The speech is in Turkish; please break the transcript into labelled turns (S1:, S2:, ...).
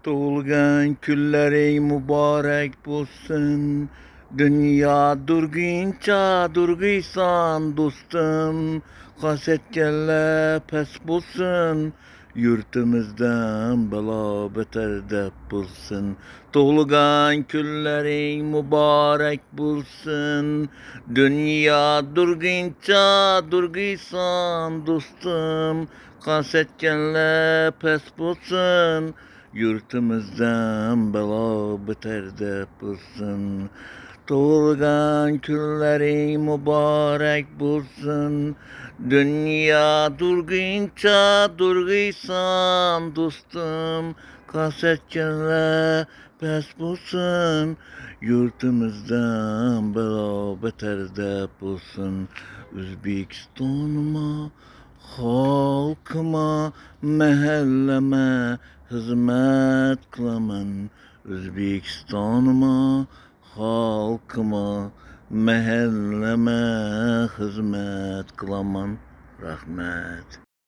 S1: Tug'ilgan kunlaring muborak bo'lsin. Dunyo durguncha durgiysan do'stim. Hasratganlar past bo'lsin. Yurtimizdan balo beter deb bo'lsin. Tug'ilgan kunlaring muborak bo'lsin. Dunyo durguncha durgiysan do'stim. Hasratganlar past bo'lsin. Yurtimizdan balo beter deb bo'lsin. Tug'ilgan kunlaring muborak bo'lsin. Dunyo durguncha durgiysan do'stim. Hasratganlar past bo'lsin. Yurtimizdan balo beter deb bo'lsin. O'zbekistonima xalqima mahallama xizmat qilaman. O'zbekistonima xalqima mahallama xizmat qilaman. Rahmat.